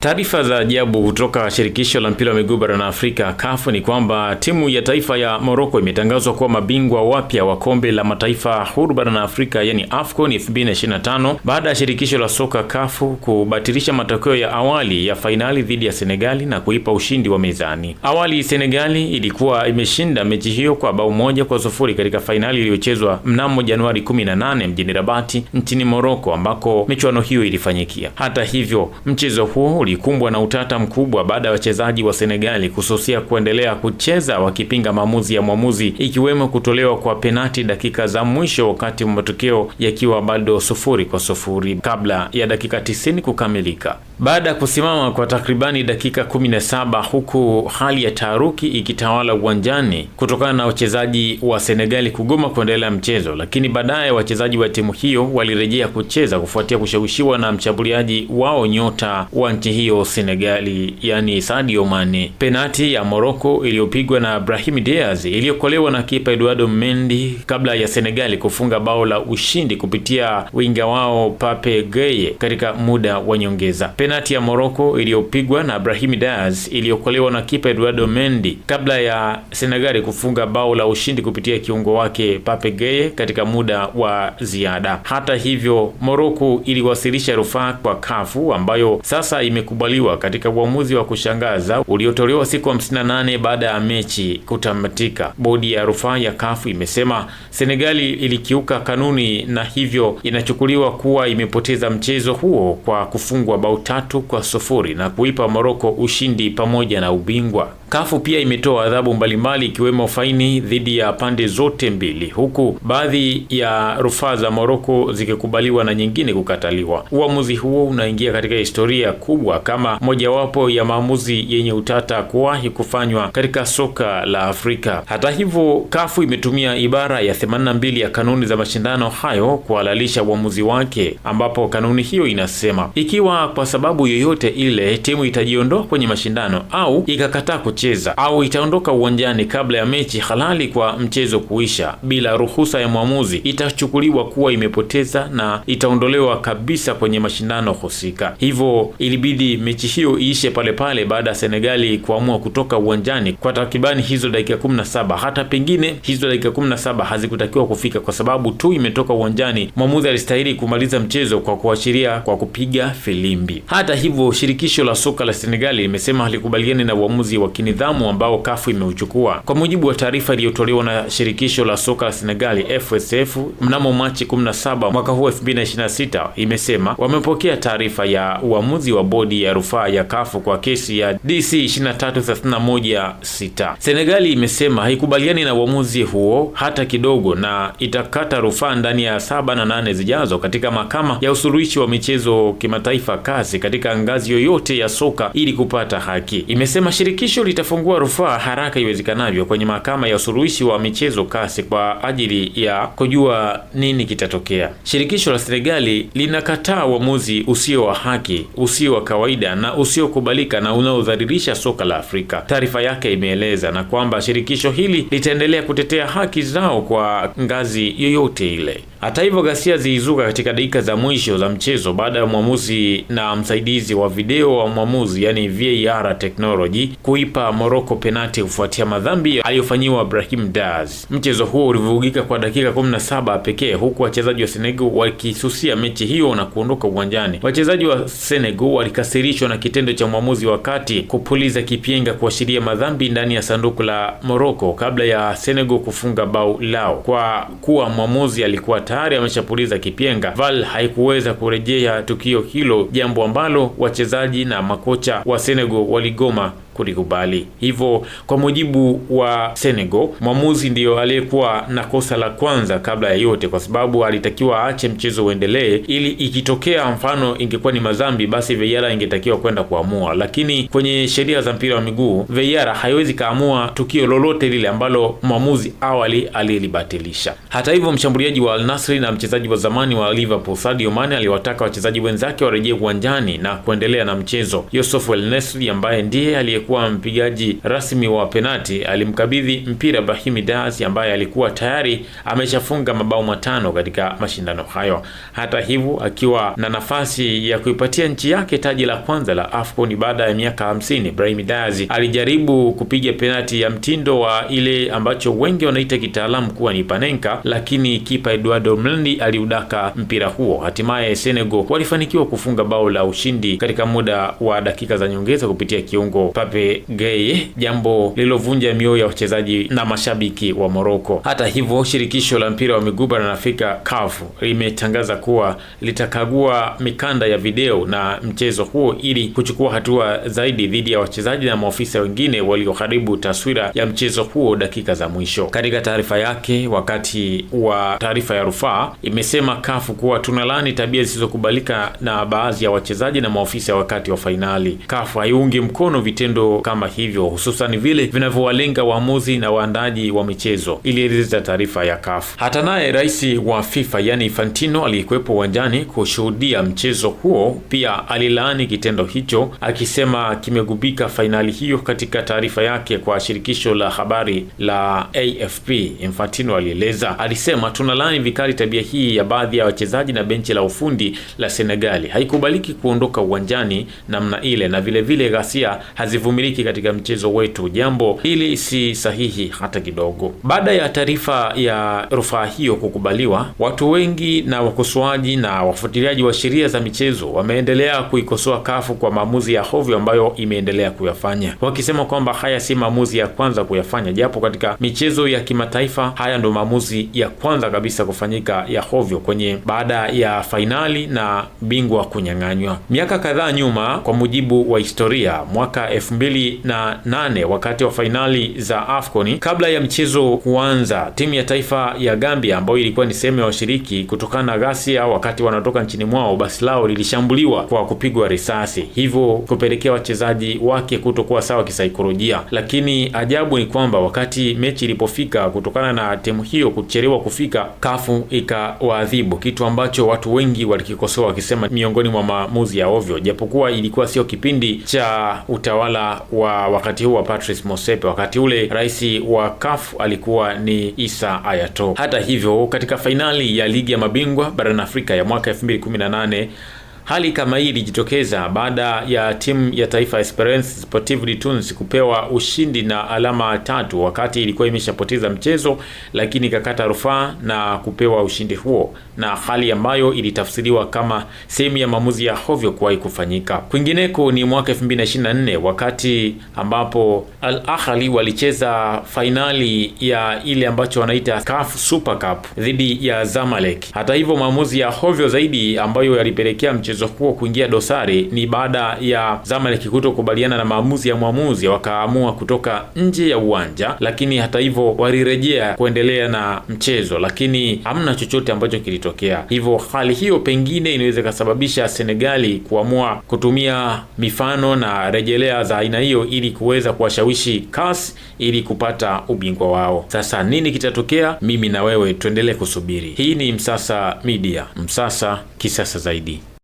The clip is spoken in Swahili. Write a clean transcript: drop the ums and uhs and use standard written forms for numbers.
Taarifa za ajabu kutoka shirikisho la mpira wa miguu barani Afrika CAF ni kwamba timu ya taifa ya Morocco imetangazwa kuwa mabingwa wapya wa kombe la mataifa huru barani Afrika yani AFCON 2025 baada ya shirikisho la soka CAF kubatilisha matokeo ya awali ya fainali dhidi ya Senegali na kuipa ushindi wa mezani. Awali Senegali ilikuwa imeshinda mechi hiyo kwa bao 1-0 katika fainali iliyochezwa mnamo Januari 18 mjini Rabati nchini Morocco ambako michuano hiyo ilifanyikia. Hata hivyo, mchezo huo ulikumbwa na utata mkubwa baada ya wachezaji wa Senegali kususia kuendelea kucheza wakipinga maamuzi ya mwamuzi, ikiwemo kutolewa kwa penati dakika za mwisho wakati matokeo yakiwa bado 0-0 kabla ya dakika 90 kukamilika. Baada ya kusimama kwa takribani dakika 17 huku hali ya taharuki ikitawala uwanjani kutokana na wachezaji wa Senegali kugoma kuendelea mchezo, lakini baadaye wachezaji wa timu hiyo walirejea kucheza kufuatia kushawishiwa na mshambuliaji wao nyota wa nchi hiyo Senegali yani Sadio Mane. Penati ya Morocco iliyopigwa na Brahim Diaz iliyokolewa na kipa Eduardo Mendy kabla ya Senegali kufunga bao la ushindi kupitia winga wao Pape Gueye katika muda wa nyongeza. Penati ya Morocco iliyopigwa na Brahim Diaz iliyokolewa na kipa Eduardo Mendy kabla ya Senegali kufunga bao la ushindi kupitia kiungo wake Pape Gueye katika muda wa ziada. Hata hivyo, Morocco iliwasilisha rufaa kwa CAF ambayo sasa imekubaliwa katika uamuzi wa kushangaza uliotolewa siku 58 baada ya mechi kutamatika. Bodi ya rufaa ya CAF imesema Senegali ilikiuka kanuni na hivyo inachukuliwa kuwa imepoteza mchezo huo kwa kufungwa bao 3-0 na kuipa Morocco ushindi pamoja na ubingwa. CAF pia imetoa adhabu mbalimbali ikiwemo faini dhidi ya pande zote mbili, huku baadhi ya rufaa za Morocco zikikubaliwa na nyingine kukataliwa. Uamuzi huo unaingia katika historia kubwa kama mojawapo ya maamuzi yenye utata kuwahi kufanywa katika soka la Afrika. Hata hivyo, CAF imetumia ibara ya 82 ya kanuni za mashindano hayo kuhalalisha uamuzi wake, ambapo kanuni hiyo inasema ikiwa kwa sababu yoyote ile timu itajiondoa kwenye mashindano au ikakataa kucheza au itaondoka uwanjani kabla ya mechi halali kwa mchezo kuisha bila ruhusa ya mwamuzi, itachukuliwa kuwa imepoteza na itaondolewa kabisa kwenye mashindano husika. Hivyo ilibidi mechi hiyo iishe pale pale baada ya Senegali kuamua kutoka uwanjani kwa takribani hizo dakika 17. Hata pengine hizo dakika 17 hazikutakiwa kufika kwa sababu tu imetoka uwanjani. Mwamuzi alistahili kumaliza mchezo kwa kuashiria kwa kupiga filimbi. Hata hivyo, shirikisho la soka la Senegali limesema halikubaliani na uamuzi wa kinidhamu ambao CAF imeuchukua. Kwa mujibu wa taarifa iliyotolewa na shirikisho la soka la Senegali FSF mnamo Machi 17 mwaka huu 2026, imesema wamepokea taarifa ya uamuzi wa bodi ya rufaa ya CAF kwa kesi ya DC 23316. Senegali imesema haikubaliani na uamuzi huo hata kidogo na itakata rufaa ndani ya 7 na 8 zijazo katika mahakama ya usuluhishi wa michezo kimataifa CAS katika ngazi yoyote ya soka ili kupata haki. Imesema shirikisho litafungua rufaa haraka iwezekanavyo kwenye mahakama ya usuluhishi wa michezo CAS kwa ajili ya kujua nini kitatokea. Shirikisho la Senegali linakataa uamuzi usio wa haki, usio wa kawaida na usiokubalika na unaodhalilisha soka la Afrika. Taarifa yake imeeleza na kwamba shirikisho hili litaendelea kutetea haki zao kwa ngazi yoyote ile. Hata hivyo, ghasia zilizuka katika dakika za mwisho za mchezo baada ya mwamuzi na msaidizi wa video wa mwamuzi yani VAR technology kuipa Morocco penati kufuatia madhambi aliyofanyiwa Brahim Diaz. Mchezo huo ulivurugika kwa dakika 17 pekee huku wachezaji wa Senegal wakisusia mechi hiyo na kuondoka uwanjani. Wachezaji wa Senegal walikasirishwa na kitendo cha mwamuzi wakati kupuliza kipenga kuashiria madhambi ndani ya sanduku la Morocco kabla ya Senegal kufunga bao lao. Kwa kuwa mwamuzi alikuwa tayari ameshapuliza kipenga, VAR haikuweza kurejea tukio hilo, jambo ambalo wachezaji na makocha wa Senegal waligoma kulikubali. Hivyo kwa mujibu wa Senegal, mwamuzi ndiyo aliyekuwa na kosa la kwanza kabla ya yote, kwa sababu alitakiwa aache mchezo uendelee ili ikitokea mfano ingekuwa ni madhambi basi VAR ingetakiwa kwenda kuamua, lakini kwenye sheria za mpira wa miguu VAR haiwezi kaamua tukio lolote lile ambalo mwamuzi awali alilibatilisha. Hata hivyo, mshambuliaji wa Al Nassr na mchezaji wa zamani wa Liverpool Sadio Mane aliwataka wachezaji wenzake warejee uwanjani na kuendelea na mchezo. Youssef El Nesri ambaye ndiye aliyekuwa mpigaji rasmi wa penati alimkabidhi mpira Brahim Diaz ambaye alikuwa tayari ameshafunga mabao matano katika mashindano hayo. Hata hivyo, akiwa na nafasi ya kuipatia nchi yake taji la kwanza la AFCON baada ya miaka 50, Brahim Diaz alijaribu kupiga penati ya mtindo wa ile ambacho wengi wanaita kitaalamu kuwa ni Panenka, lakini kipa Eduardo Mendy aliudaka mpira huo. Hatimaye Senegal walifanikiwa kufunga bao la ushindi katika muda wa dakika za nyongeza kupitia kiungo Pape Gueye, jambo lilovunja mioyo ya wachezaji na mashabiki wa Morocco. Hata hivyo, shirikisho la mpira wa miguu barani Afrika CAF limetangaza kuwa litakagua mikanda ya video na mchezo huo ili kuchukua hatua zaidi dhidi ya wachezaji na maofisa wengine walioharibu taswira ya mchezo huo dakika za mwisho. Katika taarifa yake wakati wa taarifa ya rufaa, imesema CAF kuwa tunalani tabia zisizokubalika na baadhi ya wachezaji na maofisa wakati wa fainali. CAF haiungi mkono vitendo kama hivyo, hususan vile vinavyowalenga waamuzi na waandaji wa michezo, ilieleza taarifa ya CAF. Hata naye rais wa FIFA yani Infantino aliyekuwepo uwanjani kushuhudia mchezo huo pia alilaani kitendo hicho, akisema kimegubika fainali hiyo. Katika taarifa yake kwa shirikisho la habari la AFP, Infantino alisema tunalaani vikali tabia hii ya baadhi ya wachezaji na benchi la ufundi la Senegali. Haikubaliki kuondoka uwanjani namna ile, na vile vile ghasia hazivumiliki katika mchezo wetu. Jambo hili si sahihi hata kidogo. Baada ya taarifa ya rufaa hiyo kukubaliwa, watu wengi na wakosoaji na wafuatiliaji wa sheria za michezo wameendelea kuikosoa CAF kwa maamuzi ya hovyo ambayo imeendelea kuyafanya, wakisema kwamba haya si maamuzi ya kwanza kuyafanya, japo katika michezo ya kimataifa haya ndo maamuzi ya kwanza kabisa kufanyika ya hovyo kwenye baada ya fainali na bingwa kunyang'anywa. Miaka kadhaa nyuma, kwa mujibu wa historia, mwaka 2008 wakati wa fainali za AFCON, kabla ya mchezo kuanza, timu ya taifa ya Gambia ambayo ilikuwa ni sehemu ya washiriki, kutokana na ghasia wakati wanatoka nchini mwao, basi lao lilishambuliwa kwa kupigwa risasi, hivyo kupelekea wachezaji wake kutokuwa sawa kisaikolojia. Lakini ajabu ni kwamba wakati mechi ilipofika, kutokana na timu hiyo kuchelewa kufika, CAF ikawaadhibu, kitu ambacho watu wengi walikikosoa wakisema miongoni mwa maamuzi ya ovyo, japokuwa ilikuwa sio kipindi cha utawala wa wakati huo wa Patrice Motsepe. Wakati ule rais wa CAF alikuwa ni Issa Hayatou. Hata hivyo, katika fainali ya ligi ya mabingwa barani Afrika ya mwaka 2018, hali kama hii ilijitokeza baada ya timu ya taifa ya Esperance Sportive de Tunis kupewa ushindi na alama 3 wakati ilikuwa imeshapoteza mchezo, lakini ikakata rufaa na kupewa ushindi huo, na hali ambayo ilitafsiriwa kama sehemu ya maamuzi ya hovyo kuwahi kufanyika. Kwingineko ni mwaka 2024 wakati ambapo Al Ahly walicheza fainali ya ile ambacho wanaita CAF Super Cup dhidi ya Zamalek. Hata hivyo, maamuzi ya hovyo zaidi ambayo yalipelekea mchezo huo kuingia dosari ni baada ya Zamalek kutokubaliana na maamuzi ya mwamuzi, wakaamua kutoka nje ya uwanja, lakini hata hivyo walirejea kuendelea na mchezo, lakini hamna chochote ambacho kilitokea. Hivyo hali hiyo pengine inaweza kusababisha Senegali kuamua kutumia mifano na rejelea za aina hiyo ili kuweza kuwashawishi CAS ili kupata ubingwa wao. Sasa nini kitatokea? Mimi na wewe tuendelee kusubiri. Hii ni Msasa Media, Msasa kisasa zaidi.